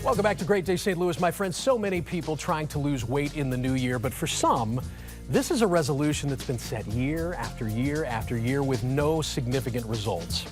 Welcome back to Great Day St. Louis, my friends. So many people trying to lose weight in the new year, but for some, this is a resolution that's been set year after year after year with no significant results.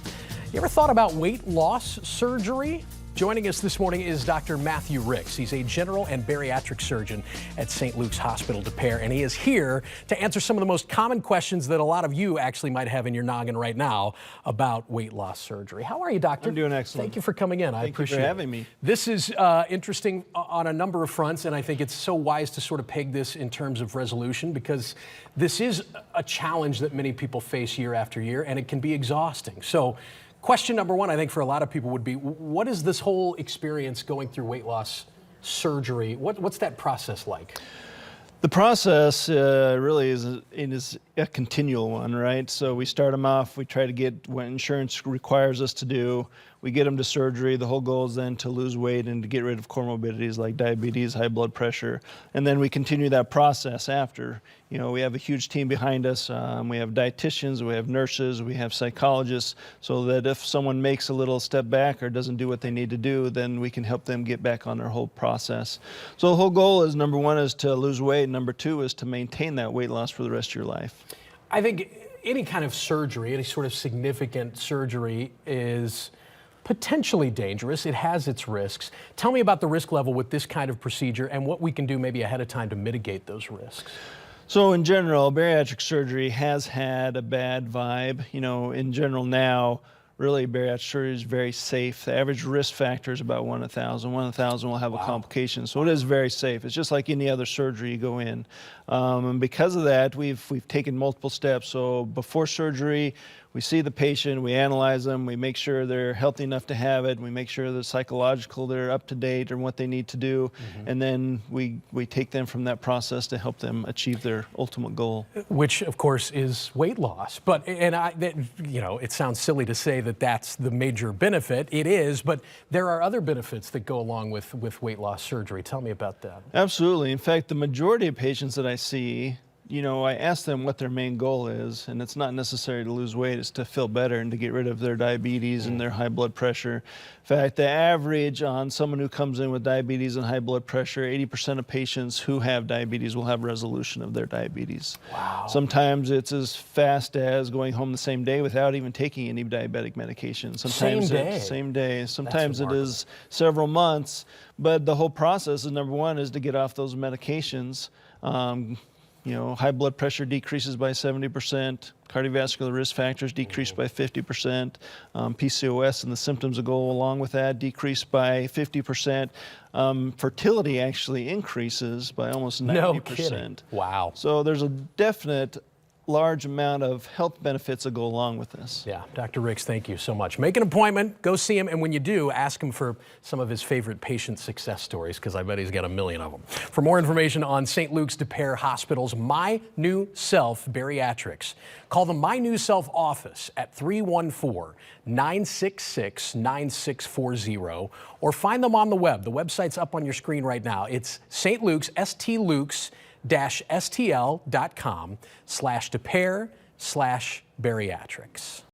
You ever thought about weight loss surgery? Joining us this morning is Dr. Matthew Ricks. He's a general and bariatric surgeon at St. Luke's Hospital de Pere, and he is here to answer some of the most common questions that a lot of you actually might have in your noggin right now about weight loss surgery. How are you, doctor? I'm doing excellent. Thank you for coming in. I appreciate it. Thank you for having me. This is interesting on a number of fronts, and I think it's so wise to sort of peg this in terms of resolution, because this is a challenge that many people face year after year, and it can be exhausting. So question number one, I think, for a lot of people would be, what is this whole experience going through weight loss surgery? What's that process like? The process really is a continual one, right? So we start them off, we try to get what insurance requires us to do. We get them to surgery. The whole goal is then to lose weight and to get rid of comorbidities like diabetes, high blood pressure. And then we continue that process after. You know, we have a huge team behind us. We have dietitians, we have nurses, we have psychologists, so that if someone makes a little step back or doesn't do what they need to do, then we can help them get back on their whole process. So the whole goal is, number one, is to lose weight. Number two is to maintain that weight loss for the rest of your life. I think any kind of surgery, any sort of significant surgery is potentially dangerous. It has its risks. Tell me about the risk level with this kind of procedure and what we can do maybe ahead of time to mitigate those risks. So in general, bariatric surgery has had a bad vibe. You know, in general now, really bariatric surgery is very safe. The average risk factor is about 1 in 1,000. 1 in 1,000 will have a complication. So it is very safe. It's just like any other surgery you go in. And because of that, we've taken multiple steps. So before surgery, we see the patient, we analyze them, we make sure they're healthy enough to have it, we make sure they're psychological, they're up to date on what they need to do, and then we take them from that process to help them achieve their ultimate goal. Which, of course, is weight loss. But, you know, it sounds silly to say that that's the major benefit. It is, but there are other benefits that go along with weight loss surgery. Tell me about that. Absolutely. In fact, the majority of patients that I see, you know, I ask them what their main goal is, and it's not necessary to lose weight, it's to feel better and to get rid of their diabetes and their high blood pressure. In fact, the average on someone who comes in with diabetes and high blood pressure, 80% of patients who have diabetes will have resolution of their diabetes. Wow. Sometimes it's as fast as going home the same day without even taking any diabetic medication. Sometimes same day. Sometimes it is several months, but the whole process is, number one, is to get off those medications. You know, high blood pressure decreases by 70%, cardiovascular risk factors decrease by 50%, PCOS and the symptoms that go along with that decrease by 50%. Fertility actually increases by almost 90%. No kidding. Wow. So there's a definite large amount of health benefits that go along with this. Yeah, Dr. Ricks, thank you so much. Make an appointment, go see him, and when you do, ask him for some of his favorite patient success stories, because I bet he's got a million of them. For more information on St. Luke's de Pere Hospital's My New Self Bariatrics, call the My New Self office at 314-966-9640, or find them on the web. The website's up on your screen right now. It's St. Luke's, STLukes-STL.com/de Pere/bariatrics.